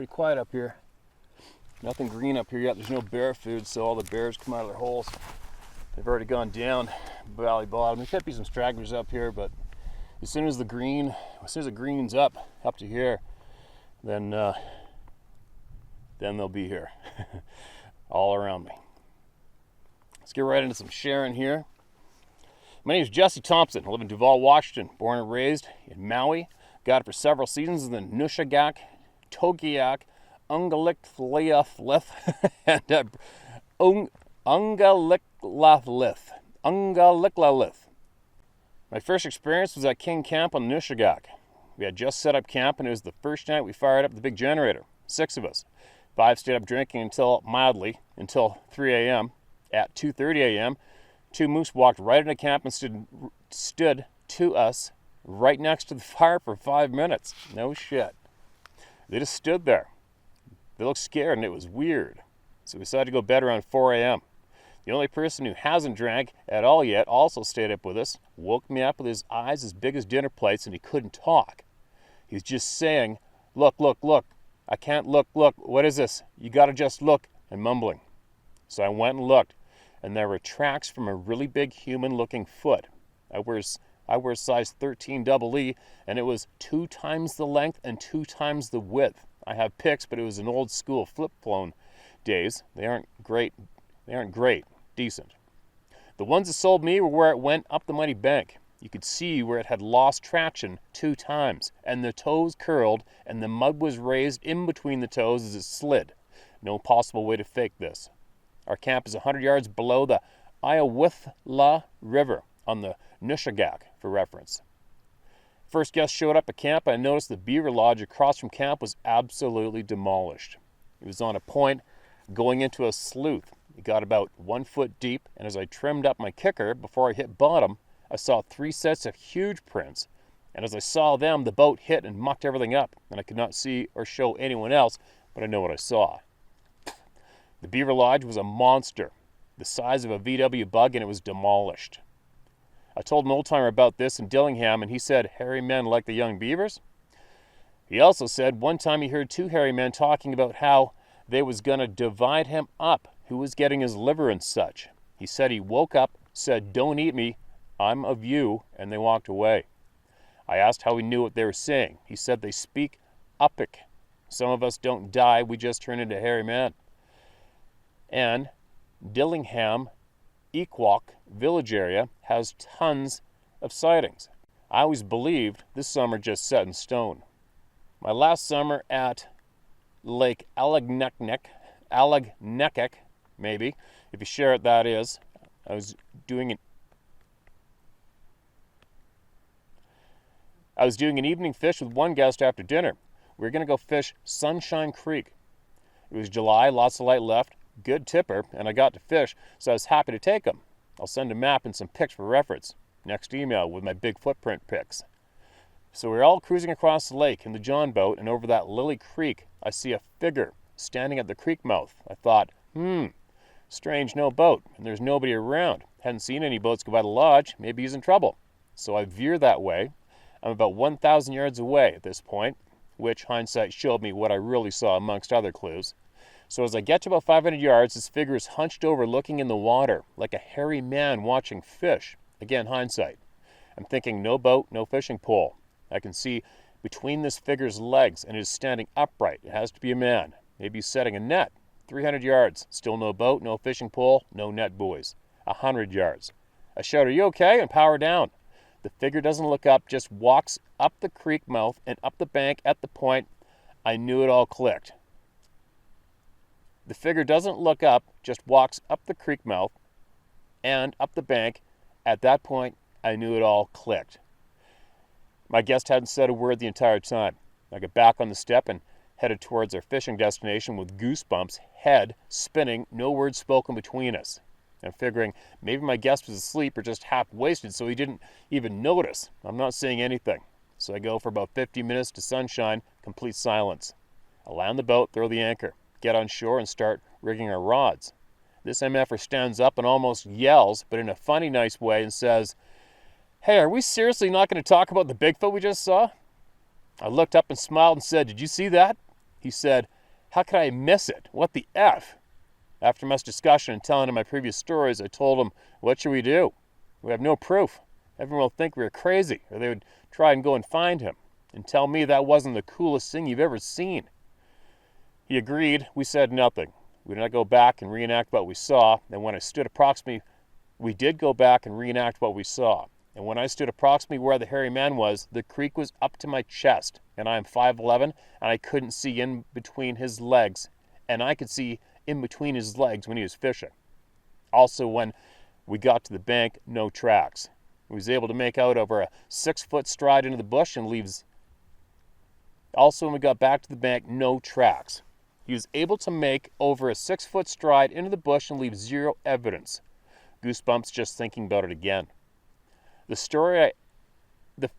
pretty quiet up here. Nothing green up here yet. There's no bear food, so all the bears come out of their holes. They've already gone down valley bottom. There could be some stragglers up here, but as soon as it green's up to here, then they'll be here all around me. Let's get right into some sharing here. My name is Jesse Thompson. I live in Duvall, Washington. Born and raised in Maui. Got it for several seasons in the Nushagak, Togiak, Ungaliklith, and Ungaliklith. My first experience was at King Camp on the Nushagak. We had just set up camp, and it was the first night we fired up the big generator. 6 of us. 5 stayed up drinking until 3 a.m. At 2:30 a.m., 2 moose walked right into camp and stood to us right next to the fire for 5 minutes. No shit. They just stood there. They looked scared, and it was weird. So we decided to go to bed around 4 a.m. The only person who hasn't drank at all yet also stayed up with us, woke me up with his eyes as big as dinner plates, and he couldn't talk. He was just saying, "Look, look, look. I can't look, look. What is this? You gotta just look," and mumbling. So I went and looked, and there were tracks from a really big human-looking foot. I wear size 13 double E, and it was 2 times the length and 2 times the width. I have pics, but it was an old school flip phone days. They aren't great. Decent. The ones that sold me were where it went up the muddy bank. You could see where it had lost traction 2 times, and the toes curled, and the mud was raised in between the toes as it slid. No possible way to fake this. Our camp is 100 yards below the Iowithla River on the Nushagak, for reference. First guest showed up at camp, and I noticed the beaver lodge across from camp was absolutely demolished. It was on a point going into a slough. It got about 1 foot deep, and as I trimmed up my kicker before I hit bottom, I saw 3 sets of huge prints. And as I saw them, the boat hit and mucked everything up, and I could not see or show anyone else, but I know what I saw. The beaver lodge was a monster, the size of a VW bug, and it was demolished. I told an old-timer about this in Dillingham, and he said, "Hairy men like the young beavers?" He also said one time he heard 2 hairy men talking about how they was going to divide him up, who was getting his liver and such. He said he woke up, said, "Don't eat me, I'm of you," and they walked away. I asked how he knew what they were saying. He said they speak Uppic. Some of us don't die, we just turn into hairy men. And Dillingham, Equok village area has tons of sightings. I always believed this summer just set in stone. My last summer at Lake Alagneknek, maybe, if you share it, that is, I was doing an evening fish with one guest after dinner. We were going to go fish Sunshine Creek. It was July, lots of light left, good tipper, and I got to fish, so I was happy to take them. I'll send a map and some pics for reference. Next email with my big footprint pics. So we're all cruising across the lake in the John boat, and over that Lily Creek, I see a figure standing at the creek mouth. I thought, strange, no boat, and there's nobody around. Hadn't seen any boats go by the lodge, maybe he's in trouble. So I veer that way. I'm about 1,000 yards away at this point, which hindsight showed me what I really saw amongst other clues. So as I get to about 500 yards, this figure is hunched over looking in the water, like a hairy man watching fish. Again, hindsight. I'm thinking no boat, no fishing pole. I can see between this figure's legs, and it is standing upright. It has to be a man. Maybe he's setting a net. 300 yards. Still no boat, no fishing pole, no net buoys. 100 yards. I shout, "Are you okay?" and power down. The figure doesn't look up, just walks up the creek mouth and up the bank at the point. I knew it all clicked. The figure doesn't look up, just walks up the creek mouth and up the bank. At that point, I knew it all clicked. My guest hadn't said a word the entire time. I got back on the step and headed towards our fishing destination with goosebumps, head spinning, no words spoken between us. I'm figuring maybe my guest was asleep or just half-wasted, so he didn't even notice. I'm not saying anything. So I go for about 50 minutes to sunshine, complete silence. I land the boat, throw the anchor, get on shore, and start rigging our rods. This MFer stands up and almost yells, but in a funny, nice way, and says, "Hey, are we seriously not going to talk about the Bigfoot we just saw?" I looked up and smiled and said, "Did you see that?" He said, How could I miss it? What the F? After much discussion and telling him my previous stories, I told him, what should we do? We have no proof. Everyone will think we were crazy, or they would try and go and find him and tell me that wasn't the coolest thing you've ever seen. He agreed. We said nothing. We did not go back and reenact what we saw, and when I stood approximately, we did go back and reenact what we saw. And when I stood approximately where the hairy man was, the creek was up to my chest, and I am 5'11", and I couldn't see in between his legs, and I could see in between his legs when he was fishing. Also, when we got to the bank, no tracks. He was able to make out over a 6-foot stride into the bush and leaves. Also, when we got back to the bank, no tracks. He was able to make over a 6-foot stride into the bush and leave zero evidence. Goosebumps just thinking about it again. The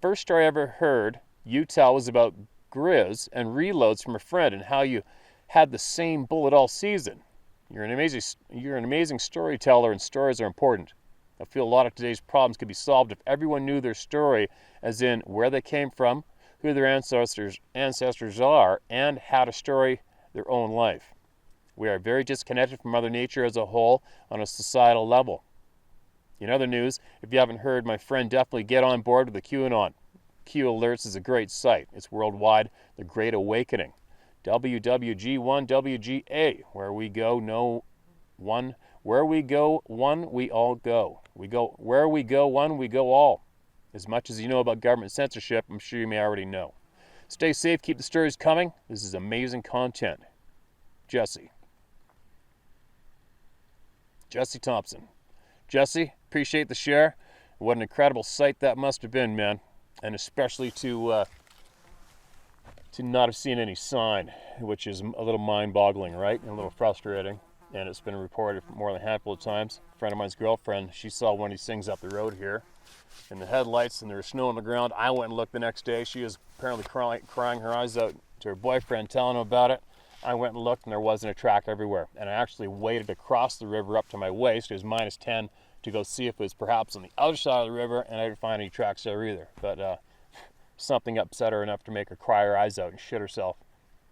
first story I ever heard you tell was about grizz and reloads from a friend and how you had the same bullet all season. You're an amazing storyteller, and stories are important. I feel a lot of today's problems could be solved if everyone knew their story, as in where they came from, who their ancestors are, and how to story their own life. We are very disconnected from Mother Nature as a whole on a societal level. In other news, if you haven't heard, my friend, definitely get on board with the QAnon. Q Alerts is a great site. It's worldwide, the Great Awakening. WWG1WGA, where we go, where we go, one, we all go. Where we go, one, we go all. As much as you know about government censorship, I'm sure you may already know. Stay safe, keep the stories coming. This is amazing content. Jesse Thompson. Jesse, appreciate the share. What an incredible sight that must have been, man. And especially to not have seen any sign, which is a little mind-boggling, right? And a little frustrating. And it's been reported more than a handful of times. A friend of mine's girlfriend, she saw one of these things up the road here in the headlights, and there was snow on the ground. I went and looked the next day. She was apparently crying her eyes out to her boyfriend, telling him about it. I went and looked, and there wasn't a track everywhere. And I actually waded across the river up to my waist. It was -10 to go see if it was perhaps on the other side of the river, and I didn't find any tracks there either. But something upset her enough to make her cry her eyes out and shit herself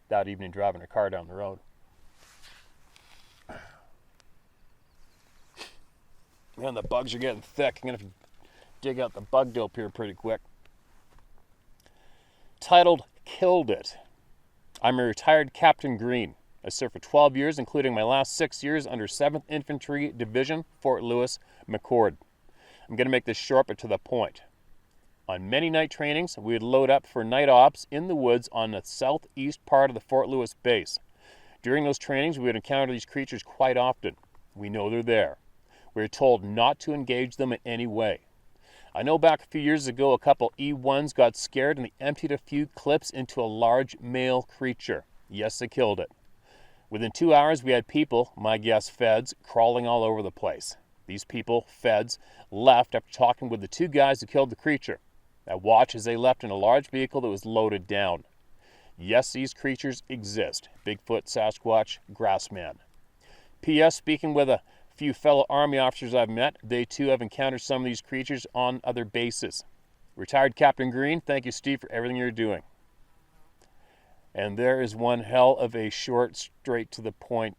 that evening driving her car down the road. Man, the bugs are getting thick. I'm going to dig out the bug dope here pretty quick. Titled, Killed It. I'm a retired Captain Green. I served for 12 years, including my last 6 years under 7th Infantry Division, Fort Lewis, McCord. I'm going to make this short but to the point. On many night trainings, we would load up for night ops in the woods on the southeast part of the Fort Lewis base. During those trainings, we would encounter these creatures quite often. We know they're there. We are told not to engage them in any way. I know back a few years ago, a couple E1s got scared and they emptied a few clips into a large male creature. Yes, they killed it. Within 2 hours, we had people, my guess feds, crawling all over the place. These people, feds, left after talking with the 2 guys who killed the creature. I watched as they left in a large vehicle that was loaded down. Yes, these creatures exist. Bigfoot, Sasquatch, Grassman. P.S. Speaking with a few fellow Army officers I've met, they too have encountered some of these creatures on other bases. Retired Captain Green, thank you, Steve, for everything you're doing. And there is one hell of a short, straight to the point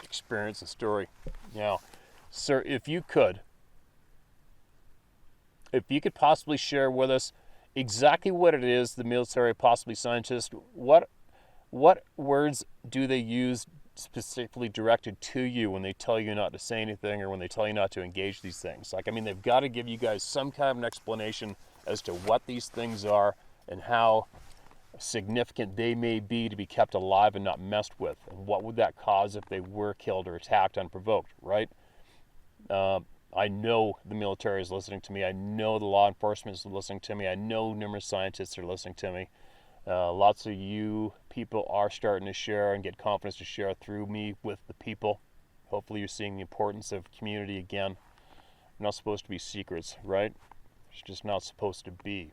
experience and story. Now, sir, if you could possibly share with us exactly what it is the military, possibly scientists, what words do they use specifically directed to you when they tell you not to say anything or when they tell you not to engage these things? Like, I mean, they've got to give you guys some kind of an explanation as to what these things are and how significant they may be to be kept alive and not messed with. And what would that cause if they were killed or attacked unprovoked, right? I know the military is listening to me. I know the law enforcement is listening to me. I know numerous scientists are listening to me. Lots of you people are starting to share and get confidence to share through me with the people. Hopefully you're seeing the importance of community again. We're not supposed to be secrets, right? It's just not supposed to be.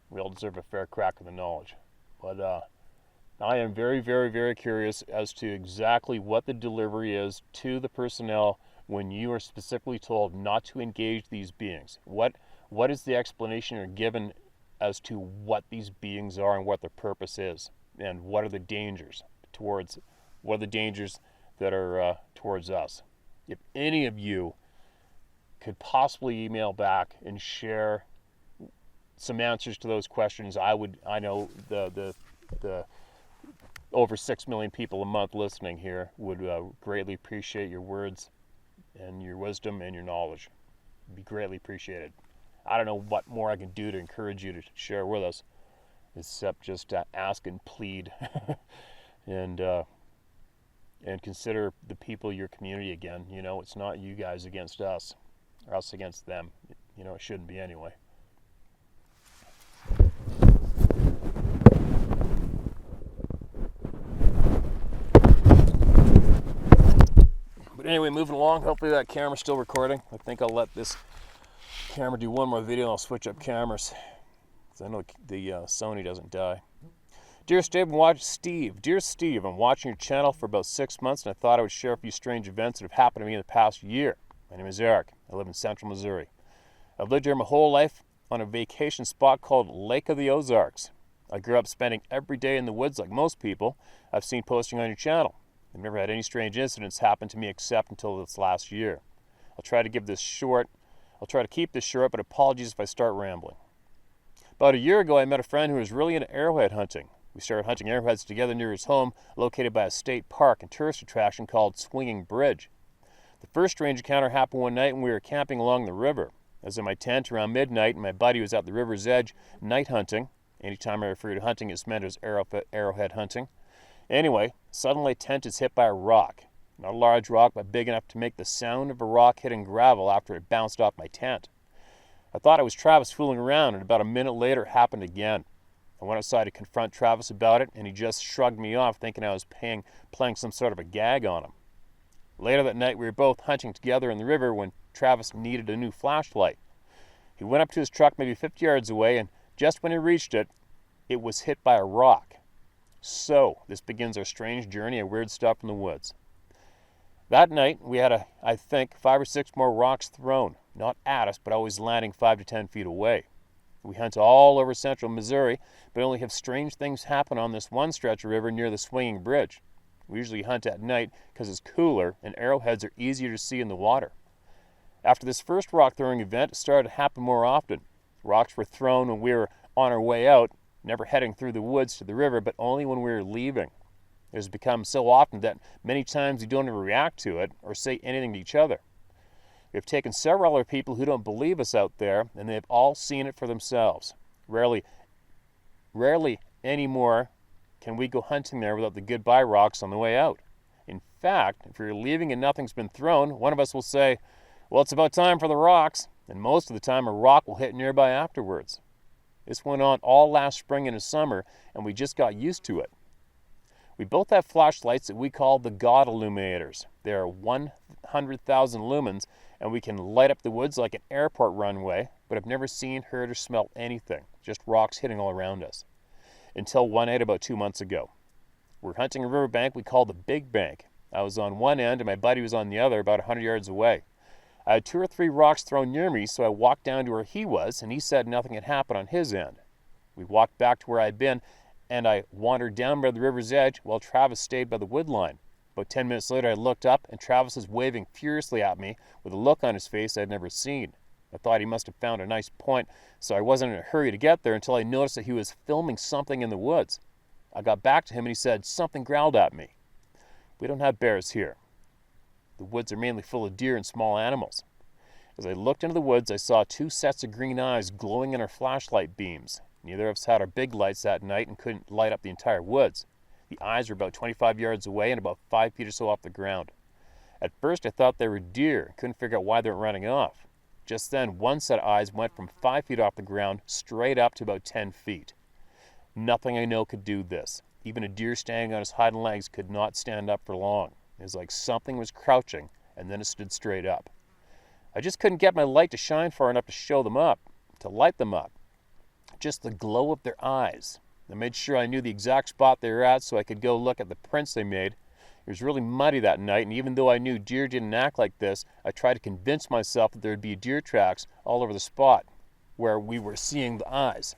We all deserve a fair crack of the knowledge. But I am very, very, very curious as to exactly what the delivery is to the personnel when you are specifically told not to engage these beings. What is the explanation you're given as to what these beings are and what their purpose is? and what are the dangers that are towards us. If any of you could possibly email back and share some answers to those questions, I know the over 6 million people a month listening here would greatly appreciate your words and your wisdom and your knowledge. It'd be greatly appreciated. I don't know what more I can do to encourage you to share with us, except just ask and plead and consider the people of your community again. You know, it's not you guys against us or us against them. You know, it shouldn't be anyway. But anyway, moving along. Hopefully that camera's still recording. I think I'll let this camera do one more video and I'll switch up cameras, because I know the Sony doesn't die. Dear Steve, I'm watching your channel for about 6 months and I thought I would share a few strange events that have happened to me in the past year. My name is Eric. I live in central Missouri. I've lived here my whole life on a vacation spot called Lake of the Ozarks. I grew up spending every day in the woods like most people I've seen posting on your channel. I've never had any strange incidents happen to me except until this last year. I'll try to keep this short, but apologies if I start rambling. About a year ago, I met a friend who was really into arrowhead hunting. We started hunting arrowheads together near his home, located by a state park and tourist attraction called Swinging Bridge. The first strange encounter happened one night when we were camping along the river. I was in my tent around midnight, and my buddy was at the river's edge night hunting. Anytime I refer to hunting, it's meant as arrowhead hunting. Anyway, suddenly a tent is hit by a rock. Not a large rock, but big enough to make the sound of a rock hitting gravel after it bounced off my tent. I thought it was Travis fooling around, and about a minute later it happened again. I went outside to confront Travis about it, and he just shrugged me off, thinking I was playing some sort of a gag on him. Later that night, we were both hunting together in the river when Travis needed a new flashlight. He went up to his truck maybe 50 yards away, and just when he reached it, it was hit by a rock. So, this begins our strange journey of weird stuff in the woods. That night, we had, I think, 5 or 6 more rocks thrown, not at us, but always landing 5 to 10 feet away. We hunt all over central Missouri, but only have strange things happen on this one stretch of river near the Swinging Bridge. We usually hunt at night because it's cooler and arrowheads are easier to see in the water. After this first rock throwing event, it started to happen more often. Rocks were thrown when we were on our way out, never heading through the woods to the river, but only when we were leaving. It has become so often that many times we don't even react to it or say anything to each other. We have taken several other people who don't believe us out there, and they have all seen it for themselves. Rarely anymore can we go hunting there without the goodbye rocks on the way out. In fact, if we're leaving and nothing's been thrown, one of us will say, "Well, it's about time for the rocks," and most of the time a rock will hit nearby afterwards. This went on all last spring and summer, and we just got used to it. We both have flashlights that we call the God Illuminators. They are 100,000 lumens, and we can light up the woods like an airport runway, but I've never seen, heard, or smelled anything, just rocks hitting all around us. Until one night about 2 months ago. We're hunting a riverbank we call the Big Bank. I was on one end and my buddy was on the other, about 100 yards away. I had 2 or 3 rocks thrown near me, so I walked down to where he was, and he said nothing had happened on his end. We walked back to where I'd been, and I wandered down by the river's edge while Travis stayed by the wood line. About 10 minutes later, I looked up, and Travis was waving furiously at me with a look on his face I'd never seen. I thought he must have found a nice point, so I wasn't in a hurry to get there until I noticed that he was filming something in the woods. I got back to him, and he said, "Something growled at me." We don't have bears here. The woods are mainly full of deer and small animals. As I looked into the woods, I saw 2 sets of green eyes glowing in our flashlight beams. Neither of us had our big lights that night and couldn't light up the entire woods. The eyes were about 25 yards away and about 5 feet or so off the ground. At first, I thought they were deer and couldn't figure out why they were running off. Just then, one set of eyes went from 5 feet off the ground straight up to about 10 feet. Nothing I know could do this. Even a deer standing on his hind legs could not stand up for long. It was like something was crouching, and then it stood straight up. I just couldn't get my light to shine far enough to light them up. Just the glow of their eyes. I made sure I knew the exact spot they were at so I could go look at the prints they made. It was really muddy that night, and even though I knew deer didn't act like this, I tried to convince myself that there would be deer tracks all over the spot where we were seeing the eyes.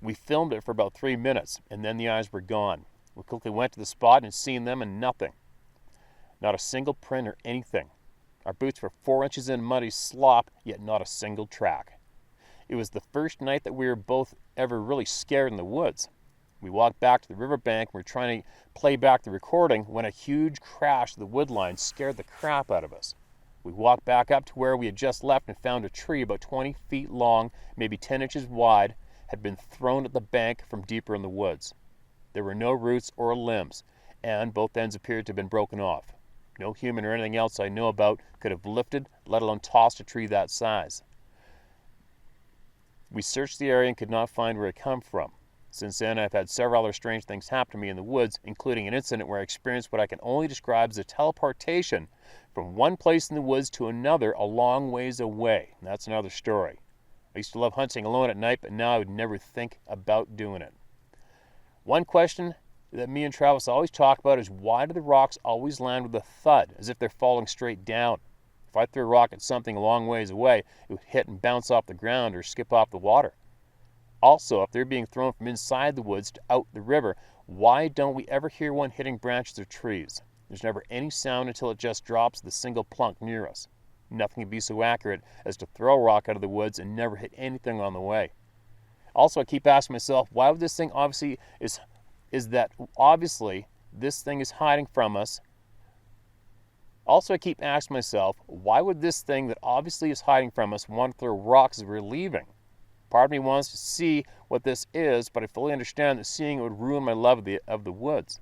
We filmed it for about 3 minutes, and then the eyes were gone. We quickly went to the spot and seen them, and nothing. Not a single print or anything. Our boots were 4 inches in muddy slop, yet not a single track. It was the first night that we were both ever really scared in the woods. We walked back to the riverbank and were trying to play back the recording when a huge crash of the wood line scared the crap out of us. We walked back up to where we had just left and found a tree about 20 feet long, maybe 10 inches wide, had been thrown at the bank from deeper in the woods. There were no roots or limbs, and both ends appeared to have been broken off. No human or anything else I know about could have lifted, let alone tossed a tree that size. We searched the area and could not find where it come from. Since then, I've had several other strange things happen to me in the woods, including an incident where I experienced what I can only describe as a teleportation from one place in the woods to another a long ways away. And that's another story. I used to love hunting alone at night, but now I would never think about doing it. One question that me and Travis always talk about is, why do the rocks always land with a thud, as if they're falling straight down? If I threw a rock at something a long ways away, it would hit and bounce off the ground or skip off the water. Also, if they're being thrown from inside the woods to out the river, why don't we ever hear one hitting branches or trees? There's never any sound until it just drops with a single plunk near us. Nothing can be so accurate as to throw a rock out of the woods and never hit anything on the way. Also, I keep asking myself, why would this thing obviously this thing is hiding from us. Also, I keep asking myself, why would this thing that obviously is hiding from us want to throw rocks as we're leaving? Part of me wants to see what this is, but I fully understand that seeing it would ruin my love of the woods.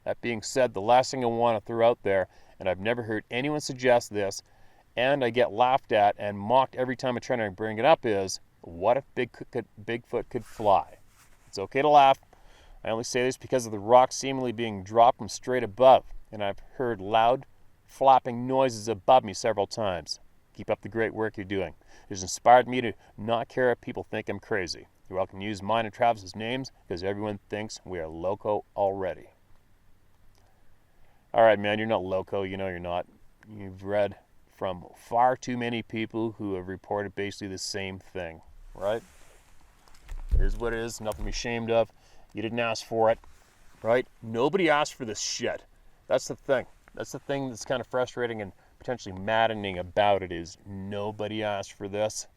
That being said, the last thing I want to throw out there, and I've never heard anyone suggest this, and I get laughed at and mocked every time I try to bring it up, is, what if Bigfoot could fly? It's okay to laugh. I only say this because of the rocks seemingly being dropped from straight above, and I've heard loud, flapping noises above me several times. Keep up the great work you're doing. It has inspired me to not care if people think I'm crazy. You're welcome to use mine and Travis's names, because everyone thinks we are loco already. All right, man, you're not loco. You know you're not. You've read from far too many people who have reported basically the same thing, right? Here's what it is. Nothing to be ashamed of. You didn't ask for it, right? Nobody asked for this shit. That's the thing. That's the thing that's kind of frustrating and potentially maddening about it, is nobody asked for this,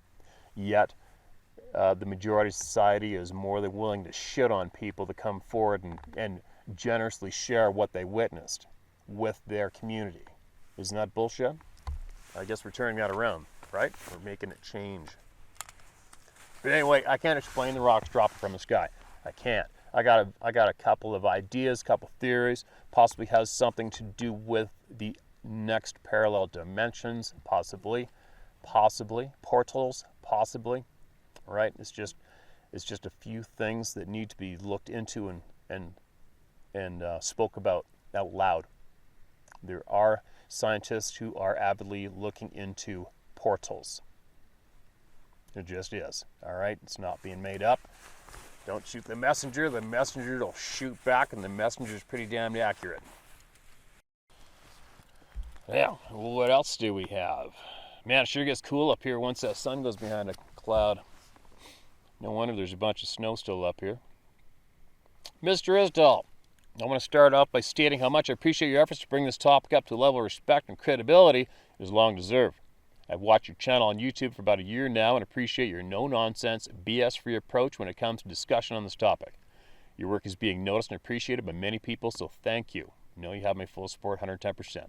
yet the majority of society is more than willing to shit on people to come forward and generously share what they witnessed with their community. Isn't that bullshit? I guess we're turning that around, right? We're making it change. But anyway, I can't explain the rocks dropping from the sky. I can't. I got a couple of ideas, couple theories. Possibly has something to do with the next parallel dimensions, possibly portals, possibly. Right? It's just a few things that need to be looked into and spoke about out loud. There are scientists who are avidly looking into portals. It just is. All right? It's not being made up. Don't shoot the messenger will shoot back, and the messenger's pretty damn accurate. Yeah, what else do we have? Man, it sure gets cool up here once that sun goes behind a cloud. No wonder there's a bunch of snow still up here. Mr. Isdall, I want to start off by stating how much I appreciate your efforts to bring this topic up to a level of respect and credibility it is long deserved. I've watched your channel on YouTube for about a year now and appreciate your no-nonsense, BS-free approach when it comes to discussion on this topic. Your work is being noticed and appreciated by many people, so thank you. You know you have my full support, 110%.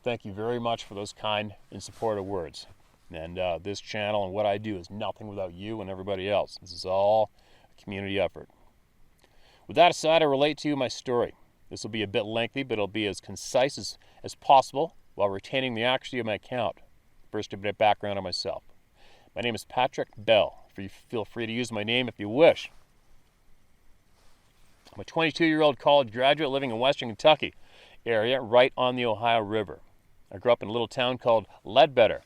Thank you very much for those kind and supportive words. And this channel and what I do is nothing without you and everybody else. This is all a community effort. With that aside, I relate to you my story. This will be a bit lengthy, but it'll be as concise as possible while retaining the accuracy of my account. First, a bit of background on myself. My name is Patrick Bell. Feel free to use my name if you wish. I'm a 22-year-old college graduate living in Western Kentucky area, right on the Ohio River. I grew up in a little town called Ledbetter.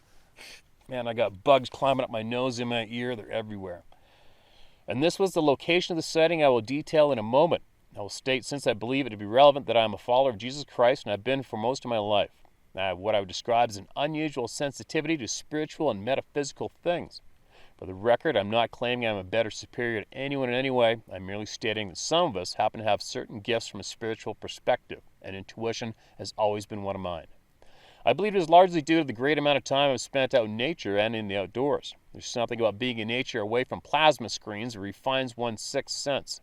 Man, I got bugs climbing up my nose, in my ear. They're everywhere. And this was the location of the setting I will detail in a moment. I will state, since I believe it to be relevant, that I am a follower of Jesus Christ, and I've been for most of my life. I have what I would describe as an unusual sensitivity to spiritual and metaphysical things. For the record, I'm not claiming I'm a better superior to anyone in any way. I'm merely stating that some of us happen to have certain gifts from a spiritual perspective, and intuition has always been one of mine. I believe it is largely due to the great amount of time I've spent out in nature and in the outdoors. There's something about being in nature away from plasma screens that refines one's sixth sense.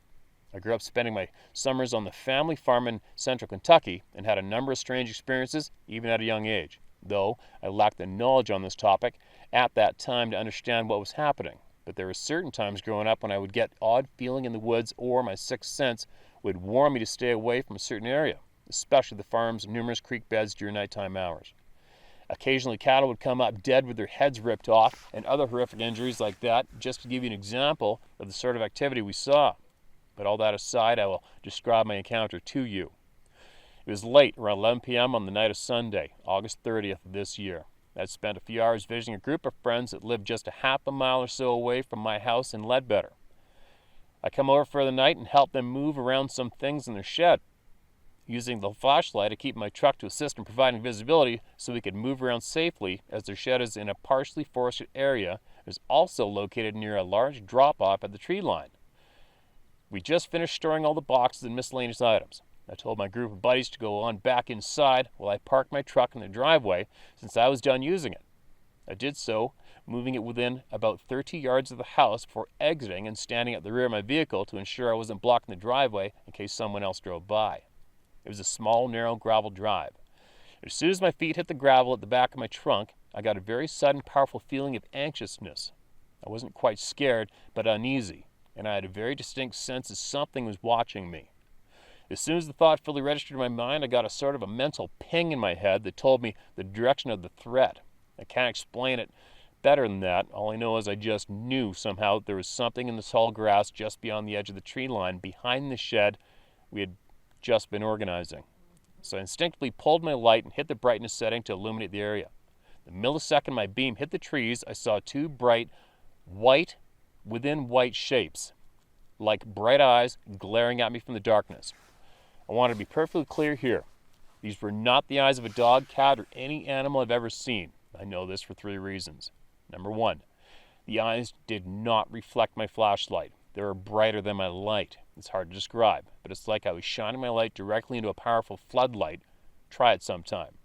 I grew up spending my summers on the family farm in central Kentucky and had a number of strange experiences, even at a young age, though I lacked the knowledge on this topic at that time to understand what was happening. But there were certain times growing up when I would get odd feeling in the woods or my sixth sense would warn me to stay away from a certain area, especially the farm's numerous creek beds during nighttime hours. Occasionally cattle would come up dead with their heads ripped off and other horrific injuries like that, just to give you an example of the sort of activity we saw. But all that aside, I will describe my encounter to you. It was late, around 11 p.m. on the night of Sunday, August 30th of this year. I'd spent a few hours visiting a group of friends that lived just a half a mile or so away from my house in Ledbetter. I come over for the night and help them move around some things in their shed, using the flashlight to keep my truck to assist in providing visibility so we could move around safely, as their shed is in a partially forested area. It is also located near a large drop-off at the tree line. We just finished storing all the boxes and miscellaneous items. I told my group of buddies to go on back inside while I parked my truck in the driveway since I was done using it. I did so, moving it within about 30 yards of the house before exiting and standing at the rear of my vehicle to ensure I wasn't blocking the driveway in case someone else drove by. It was a small, narrow gravel drive. As soon as my feet hit the gravel at the back of my trunk, I got a very sudden, powerful feeling of anxiousness. I wasn't quite scared, but uneasy, and I had a very distinct sense that something was watching me. As soon as the thought fully registered in my mind, I got a sort of a mental ping in my head that told me the direction of the threat. I can't explain it better than that. All I know is I just knew somehow that there was something in the tall grass just beyond the edge of the tree line behind the shed we had just been organizing. So I instinctively pulled my light and hit the brightness setting to illuminate the area. The millisecond my beam hit the trees, I saw two bright, white within white shapes, like bright eyes glaring at me from the darkness. I want to be perfectly clear here. These were not the eyes of a dog, cat, or any animal I've ever seen. I know this for 3 reasons. Number 1, the eyes did not reflect my flashlight. They were brighter than my light. It's hard to describe, but it's like I was shining my light directly into a powerful floodlight. Try it sometime.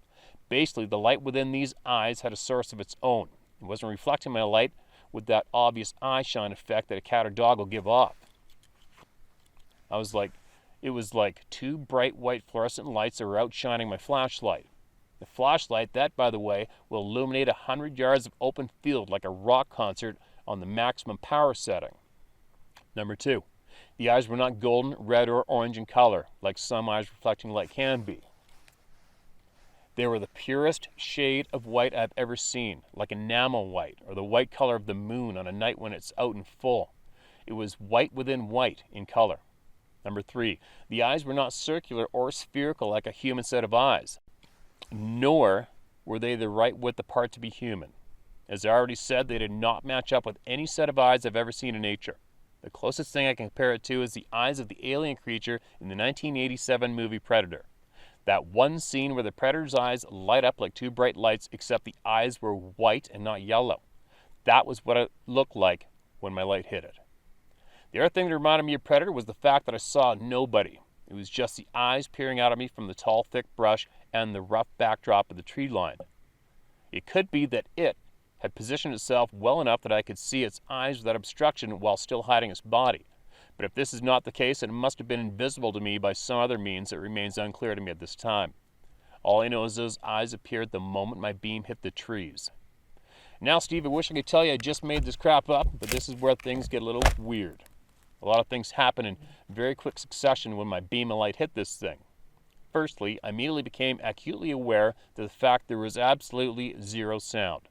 Basically, the light within these eyes had a source of its own. It wasn't reflecting my light with that obvious eye shine effect that a cat or dog will give off. It was like two bright white fluorescent lights that were outshining my flashlight. The flashlight that, by the way, will illuminate 100 yards of open field like a rock concert on the maximum power setting. Number 2, the eyes were not golden, red, or orange in color, like some eyes reflecting light can be. They were the purest shade of white I've ever seen, like enamel white, or the white color of the moon on a night when it's out in full. It was white within white in color. Number 3, the eyes were not circular or spherical like a human set of eyes, nor were they the right width apart to be human. As I already said, they did not match up with any set of eyes I've ever seen in nature. The closest thing I can compare it to is the eyes of the alien creature in the 1987 movie Predator. That one scene where the Predator's eyes light up like two bright lights, except the eyes were white and not yellow. That was what it looked like when my light hit it. The other thing that reminded me of Predator was the fact that I saw nobody. It was just the eyes peering out at me from the tall, thick brush and the rough backdrop of the tree line. It could be that it had positioned itself well enough that I could see its eyes without obstruction while still hiding its body. But if this is not the case, it must have been invisible to me by some other means that remains unclear to me at this time. All I know is those eyes appeared the moment my beam hit the trees. Now, Steve, I wish I could tell you I just made this crap up, but this is where things get a little weird. A lot of things happen in very quick succession when my beam of light hit this thing. Firstly, I immediately became acutely aware to the fact there was absolutely zero sound.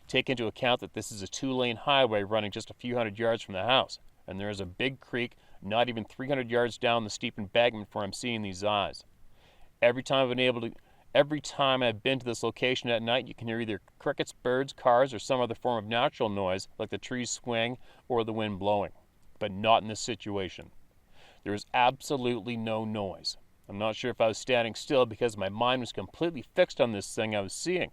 Take into account that this is a 2-lane highway running just a few hundred yards from the house, and there is a big creek not even 300 yards down the steep embankment where I'm seeing these eyes. Every time I've been to this location at night, you can hear either crickets, birds, cars, or some other form of natural noise like the trees swaying or the wind blowing. But not in this situation. There was absolutely no noise. I'm not sure if I was standing still because my mind was completely fixed on this thing I was seeing,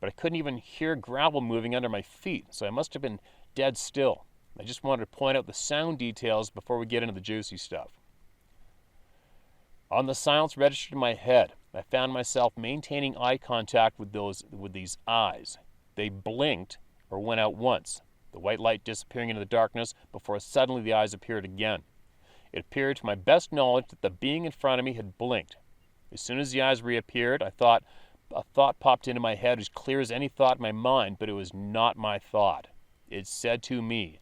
but I couldn't even hear gravel moving under my feet, so I must have been dead still. I just wanted to point out the sound details before we get into the juicy stuff. On the silence registered in my head, I found myself maintaining eye contact with these eyes. They blinked or went out once, the white light disappearing into the darkness before suddenly the eyes appeared again. It appeared to my best knowledge that the being in front of me had blinked. As soon as the eyes reappeared, a thought popped into my head as clear as any thought in my mind, but it was not my thought. It said to me,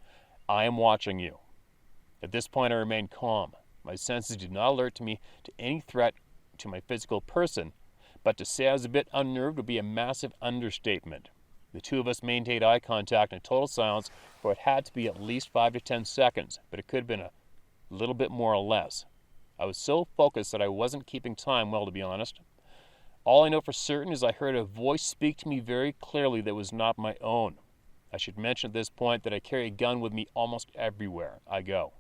"I am watching you." At this point, I remained calm. My senses did not alert me to any threat to my physical person, but to say I was a bit unnerved would be a massive understatement. The two of us maintained eye contact in total silence for it had to be at least 5 to 10 seconds, but it could have been a little bit more or less. I was so focused that I wasn't keeping time well, to be honest. All I know for certain is I heard a voice speak to me very clearly that was not my own. I should mention at this point that I carry a gun with me almost everywhere I go.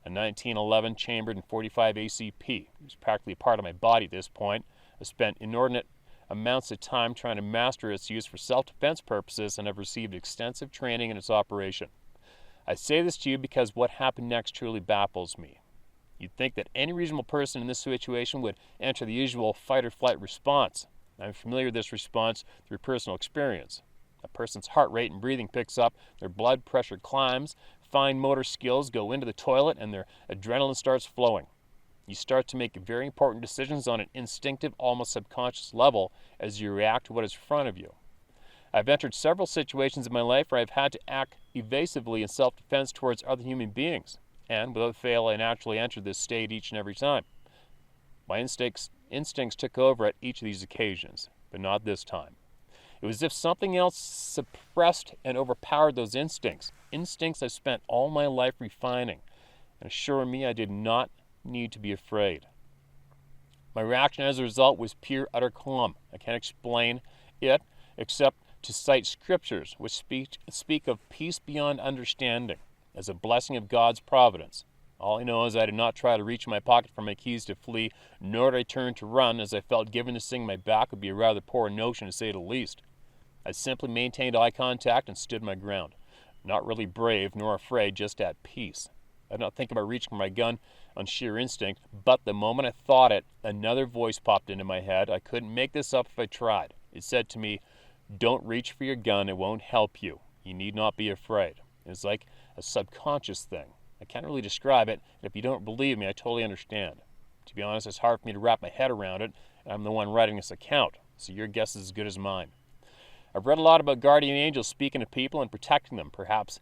A 1911 chambered in .45 ACP. It was practically a part of my body at this point. I spent inordinate amounts of time trying to master its use for self-defense purposes and have received extensive training in its operation. I say this to you because what happened next truly baffles me. You'd think that any reasonable person in this situation would enter the usual fight-or-flight response. I'm familiar with this response through personal experience. A person's heart rate and breathing picks up, their blood pressure climbs, fine motor skills go into the toilet, and their adrenaline starts flowing. You start to make very important decisions on an instinctive, almost subconscious level as you react to what is in front of you. I've entered several situations in my life where I've had to act evasively in self-defense towards other human beings, and without fail I naturally entered this state each and every time. My instincts took over at each of these occasions, but not this time. It was as if something else suppressed and overpowered those instincts I've spent all my life refining, and assuring me I did not need to be afraid. My reaction as a result was pure, utter calm. I can't explain it except to cite scriptures which speak of peace beyond understanding as a blessing of God's providence. All I know is I did not try to reach in my pocket for my keys to flee, nor did I turn to run, as I felt giving this thing my back would be a rather poor notion, to say the least. I simply maintained eye contact and stood my ground. Not really brave nor afraid, just at peace. I did not think about reaching for my gun on sheer instinct, but the moment I thought it, another voice popped into my head. I couldn't make this up if I tried. It said to me, "Don't reach for your gun, it won't help you. You need not be afraid." It's like a subconscious thing. I can't really describe it, and if you don't believe me, I totally understand. To be honest, it's hard for me to wrap my head around it, and I'm the one writing this account, so your guess is as good as mine. I've read a lot about guardian angels speaking to people and protecting them. Perhaps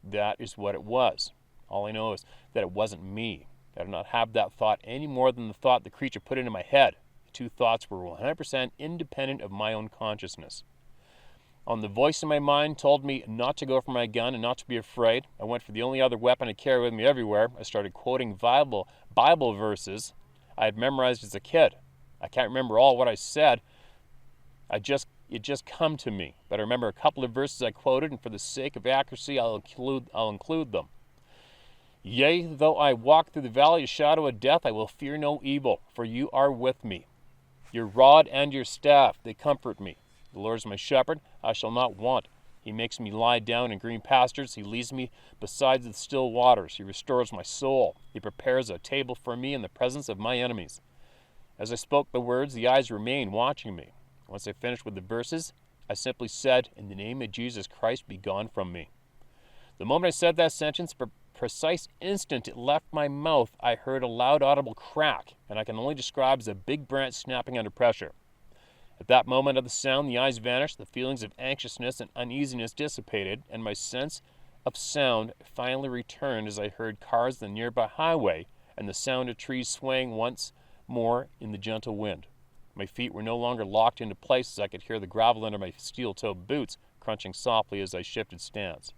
that is what it was. All I know is that it wasn't me. I did not have that thought any more than the thought the creature put into my head. The two thoughts were 100% independent of my own consciousness. The voice in my mind told me not to go for my gun and not to be afraid. I went for the only other weapon I carry with me everywhere. I started quoting Bible verses I had memorized as a kid. I can't remember all what I said. It just come to me. But I remember a couple of verses I quoted, and for the sake of accuracy, I'll include them. "Yea, though I walk through the valley of shadow of death, I will fear no evil, for you are with me. Your rod and your staff, they comfort me. The Lord is my shepherd, I shall not want. He makes me lie down in green pastures. He leads me beside the still waters. He restores my soul. He prepares a table for me in the presence of my enemies." As I spoke the words, the eyes remained watching me. Once I finished with the verses, I simply said, "In the name of Jesus Christ, be gone from me." The moment I said that sentence, for a precise instant it left my mouth, I heard a loud audible crack, and I can only describe as a big branch snapping under pressure. At that moment of the sound, the eyes vanished, the feelings of anxiousness and uneasiness dissipated, and my sense of sound finally returned as I heard cars on the nearby highway and the sound of trees swaying once more in the gentle wind. My feet were no longer locked into place as I could hear the gravel under my steel-toed boots crunching softly as I shifted stance.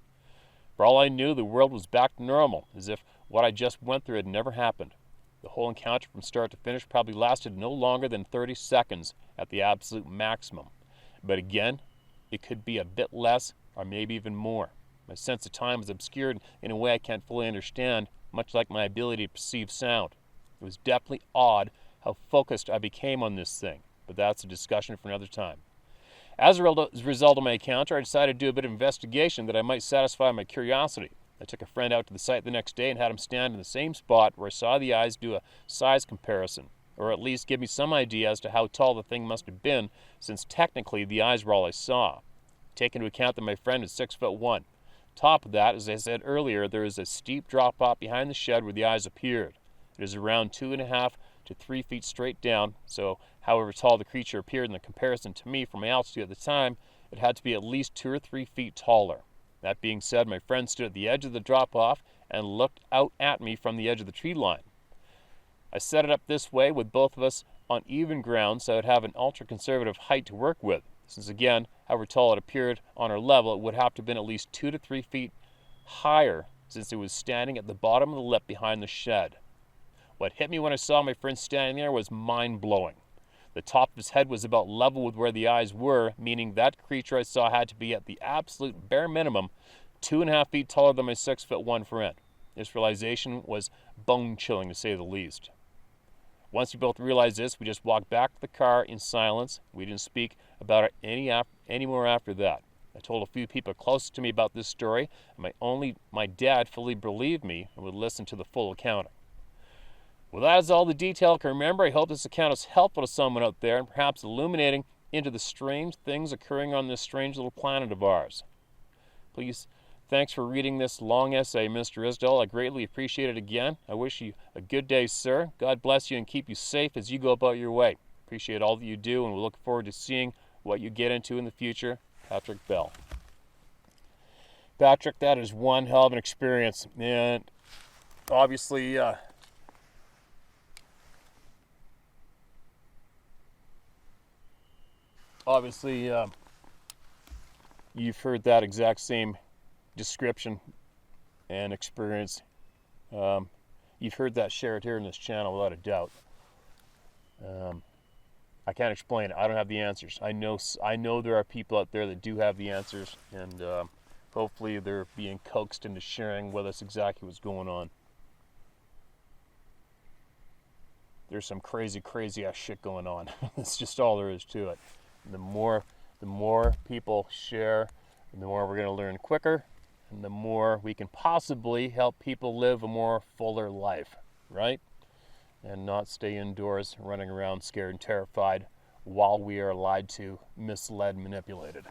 For all I knew, the world was back to normal, as if what I just went through had never happened. The whole encounter from start to finish probably lasted no longer than 30 seconds at the absolute maximum. But again, it could be a bit less or maybe even more. My sense of time was obscured in a way I can't fully understand, much like my ability to perceive sound. It was definitely odd how focused I became on this thing, but that's a discussion for another time. As a result of my encounter, I decided to do a bit of investigation that I might satisfy my curiosity. I took a friend out to the site the next day and had him stand in the same spot where I saw the eyes do a size comparison, or at least give me some idea as to how tall the thing must have been, since technically the eyes were all I saw. Take into account that my friend is 6'1". Top of that, as I said earlier, there is a steep drop off behind the shed where the eyes appeared. It is around 2.5 to 3 feet straight down, so however tall the creature appeared in the comparison to me from my altitude at the time, it had to be at least 2 or 3 feet taller. That being said, my friend stood at the edge of the drop off and looked out at me from the edge of the tree line. I set it up this way with both of us on even ground so I would have an ultra-conservative height to work with. Since again, however tall it appeared on our level, it would have to have been at least 2 to 3 feet higher since it was standing at the bottom of the lip behind the shed. What hit me when I saw my friend standing there was mind-blowing. The top of his head was about level with where the eyes were, meaning that creature I saw had to be at the absolute bare minimum 2.5 feet taller than my 6'1" friend. This realization was bone-chilling to say the least. Once we both realized this, we just walked back to the car in silence. We didn't speak about it any more after that. I told a few people close to me about this story, and my dad fully believed me and would listen to the full accounting. Well, that is all the detail I can remember. I hope this account is helpful to someone out there and perhaps illuminating into the strange things occurring on this strange little planet of ours. Please, thanks for reading this long essay, Mr. Isdall. I greatly appreciate it again. I wish you a good day, sir. God bless you and keep you safe as you go about your way. Appreciate all that you do, and we look forward to seeing what you get into in the future. Patrick Bell. Patrick, that is one hell of an experience. And obviously, you've heard that exact same description and experience. You've heard that shared here in this channel without a doubt. I can't explain it. I don't have the answers. I know there are people out there that do have the answers, and hopefully they're being coaxed into sharing with us exactly what's going on. There's some crazy ass shit going on. That's just all there is to it. And the more people share, the more we're going to learn quicker, and the more we can possibly help people live a more fuller life, right? And not stay indoors running around scared and terrified while we are lied to, misled, manipulated.